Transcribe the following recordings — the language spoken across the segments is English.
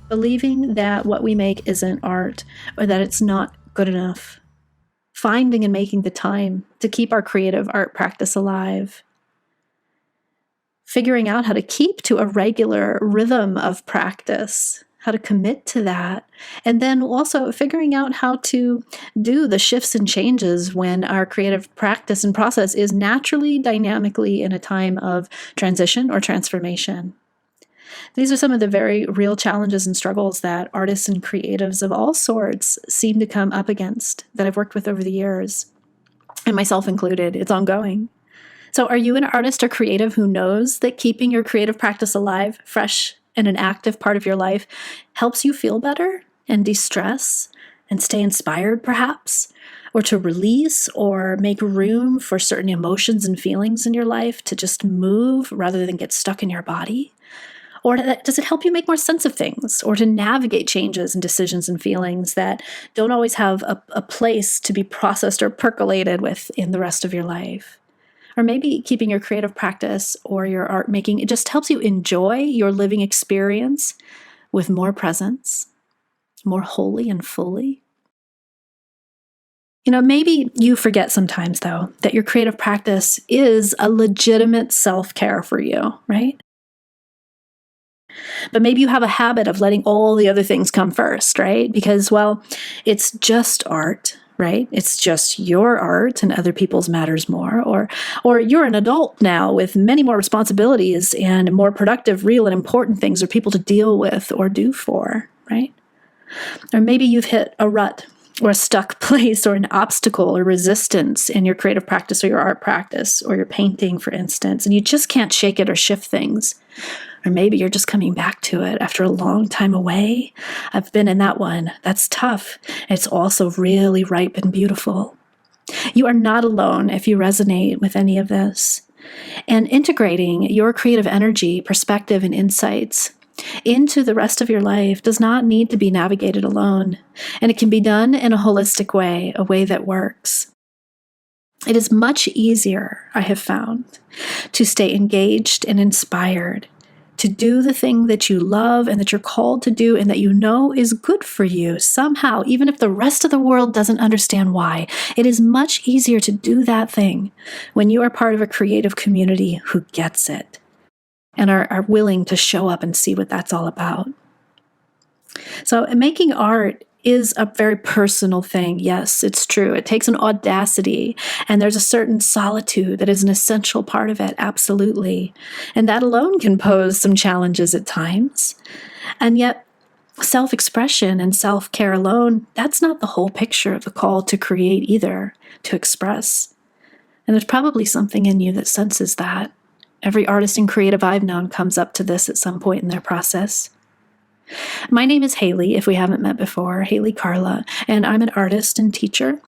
believing that what we make isn't art or that it's not good enough, finding and making the time to keep our creative art practice alive, figuring out how to keep to a regular rhythm of practice, how to commit to that, and then also figuring out how to do the shifts and changes when our creative practice and process is naturally, dynamically in a time of transition or transformation. These are some of the very real challenges and struggles that artists and creatives of all sorts seem to come up against that I've worked with over the years, and myself included. It's ongoing. So are you an artist or creative who knows that keeping your creative practice alive, fresh, and an active part of your life helps you feel better and de-stress and stay inspired, perhaps, or to release or make room for certain emotions and feelings in your life to just move rather than get stuck in your body? Or does it help you make more sense of things or to navigate changes and decisions and feelings that don't always have a place to be processed or percolated with in the rest of your life? Or maybe keeping your creative practice or your art making, it just helps you enjoy your living experience with more presence, more wholly and fully. Maybe you forget sometimes, though, that your creative practice is a legitimate self-care for you, right? But maybe you have a habit of letting all the other things come first, right? Because, well, it's just art, right? It's just your art and other people's matters more. Or you're an adult now with many more responsibilities and more productive, real, and important things or people to deal with or do for, right? Or maybe you've hit a rut or a stuck place or an obstacle or resistance in your creative practice or your art practice or your painting, for instance, and you just can't shake it or shift things. Or maybe you're just coming back to it after a long time away. I've been in that one. That's tough. It's also really ripe and beautiful. You are not alone if you resonate with any of this. And integrating your creative energy, perspective, and insights into the rest of your life does not need to be navigated alone. And it can be done in a holistic way, a way that works. It is much easier, I have found, to stay engaged and inspired, to do the thing that you love and that you're called to do and that you know is good for you somehow, even if the rest of the world doesn't understand why. It is much easier to do that thing when you are part of a creative community who gets it and are willing to show up and see what that's all about. So making art is a very personal thing. Yes, it's true. It takes an audacity, and there's a certain solitude that is an essential part of it, absolutely. And that alone can pose some challenges at times. And yet, self-expression and self-care alone, that's not the whole picture of the call to create either, to express. And there's probably something in you that senses that. Every artist and creative I've known comes up to this at some point in their process. My name is Haley, if we haven't met before, Haley Carla, and I'm an artist and teacher.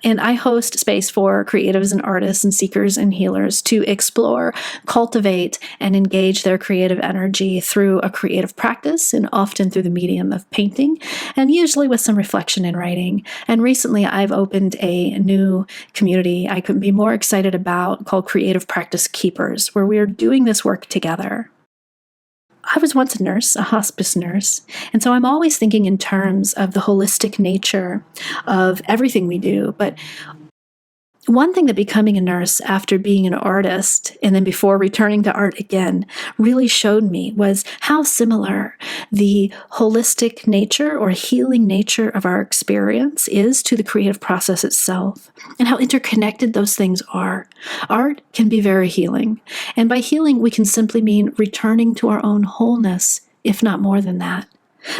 And I host space for creatives and artists and seekers and healers to explore, cultivate, and engage their creative energy through a creative practice, and often through the medium of painting, and usually with some reflection in writing. And recently I've opened a new community I couldn't be more excited about called Creative Practice Keepers, where we are doing this work together. I was once a nurse, a hospice nurse, and so I'm always thinking in terms of the holistic nature of everything we do. But one thing that becoming a nurse after being an artist and then before returning to art again really showed me was how similar the holistic nature or healing nature of our experience is to the creative process itself, and how interconnected those things are. Art can be very healing, and by healing we can simply mean returning to our own wholeness, if not more than that.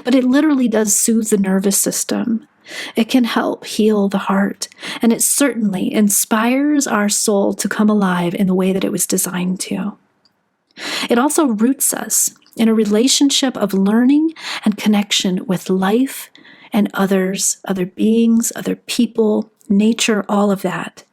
But it literally does soothe the nervous system. It can help heal the heart, and it certainly inspires our soul to come alive in the way that it was designed to. It also roots us in a relationship of learning and connection with life and others, other beings, other people, nature, all of that.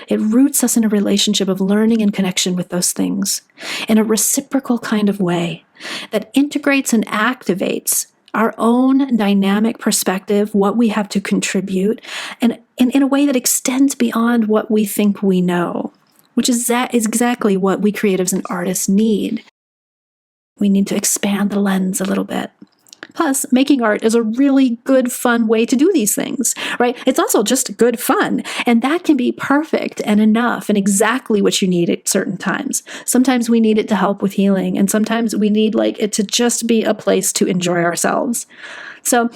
It roots us in a relationship of learning and connection with those things in a reciprocal kind of way that integrates and activates our own dynamic perspective, what we have to contribute, and in a way that extends beyond what we think we know, which is exactly what we creatives and artists need. We need to expand the lens a little bit Plus, making art is a really good, fun way to do these things, right? It's also just good fun. And that can be perfect and enough and exactly what you need at certain times. Sometimes we need it to help with healing. And sometimes we need it to just be a place to enjoy ourselves. So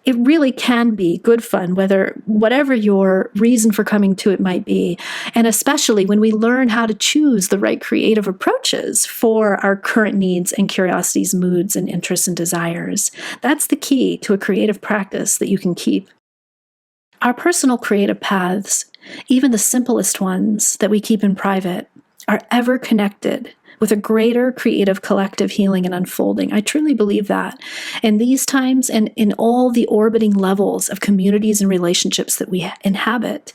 it really can be good fun, whatever your reason for coming to it might be. And especially when we learn how to choose the right creative approaches for our current needs and curiosities, moods, and interests and desires. That's the key to a creative practice that you can keep. Our personal creative paths, even the simplest ones that we keep in private, are ever connected with a greater creative collective healing and unfolding. I truly believe that. In these times and in all the orbiting levels of communities and relationships that we inhabit,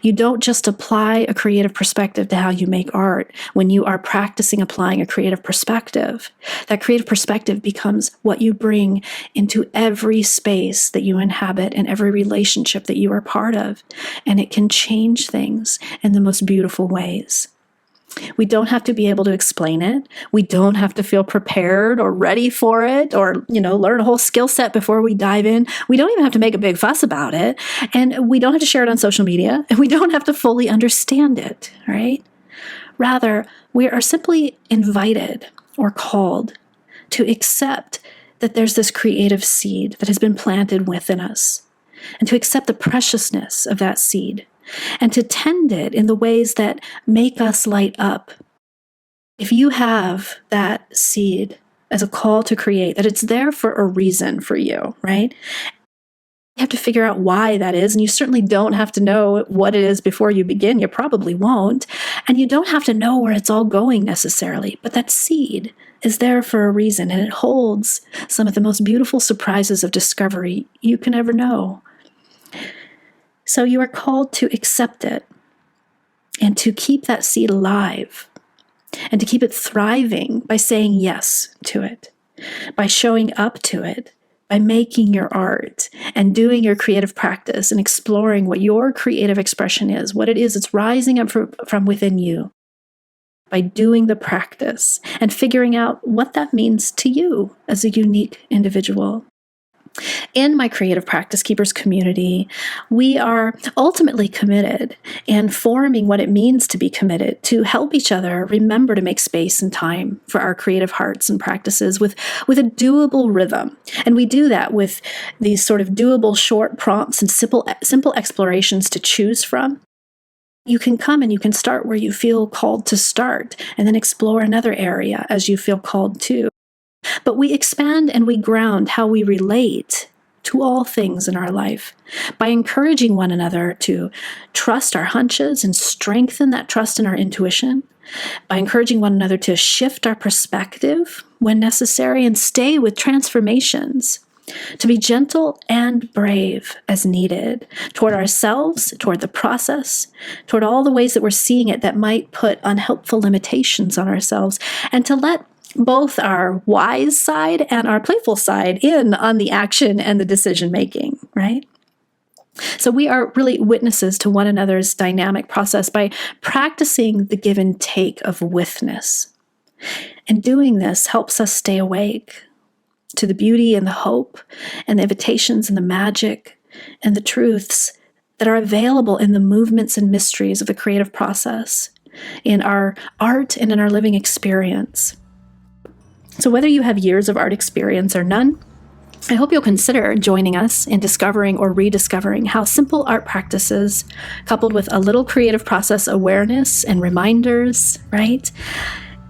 you don't just apply a creative perspective to how you make art. When you are practicing applying a creative perspective, that creative perspective becomes what you bring into every space that you inhabit and every relationship that you are part of. And it can change things in the most beautiful ways. We don't have to be able to explain it. We don't have to feel prepared or ready for it or, learn a whole skill set before we dive in. We don't even have to make a big fuss about it. And we don't have to share it on social media. And we don't have to fully understand it, right? Rather, we are simply invited or called to accept that there's this creative seed that has been planted within us and to accept the preciousness of that seed and to tend it in the ways that make us light up. If you have that seed as a call to create, that it's there for a reason for you, right? You have to figure out why that is, and you certainly don't have to know what it is before you begin. You probably won't, and you don't have to know where it's all going necessarily, but that seed is there for a reason, and it holds some of the most beautiful surprises of discovery you can ever know. So you are called to accept it and to keep that seed alive and to keep it thriving by saying yes to it, by showing up to it, by making your art and doing your creative practice and exploring what your creative expression is, what it is that's rising up from within you, by doing the practice and figuring out what that means to you as a unique individual. In my Creative Practice Keepers community, we are ultimately committed and forming what it means to be committed to help each other remember to make space and time for our creative hearts and practices with a doable rhythm. And we do that with these sort of doable short prompts and simple explorations to choose from. You can come and you can start where you feel called to start and then explore another area as you feel called to. But we expand and we ground how we relate to all things in our life by encouraging one another to trust our hunches and strengthen that trust in our intuition, by encouraging one another to shift our perspective when necessary and stay with transformations, to be gentle and brave as needed toward ourselves, toward the process, toward all the ways that we're seeing it that might put unhelpful limitations on ourselves, and to let both our wise side and our playful side in on the action and the decision making, right? So we are really witnesses to one another's dynamic process by practicing the give and take of witness. And doing this helps us stay awake to the beauty and the hope and the invitations and the magic and the truths that are available in the movements and mysteries of the creative process, in our art and in our living experience. So whether you have years of art experience or none, I hope you'll consider joining us in discovering or rediscovering how simple art practices, coupled with a little creative process awareness and reminders, right,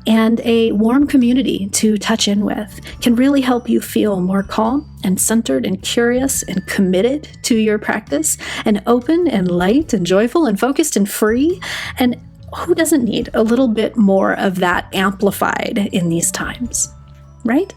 and a warm community to touch in with, can really help you feel more calm and centered and curious and committed to your practice and open and light and joyful and focused and free. And who doesn't need a little bit more of that amplified in these times, right?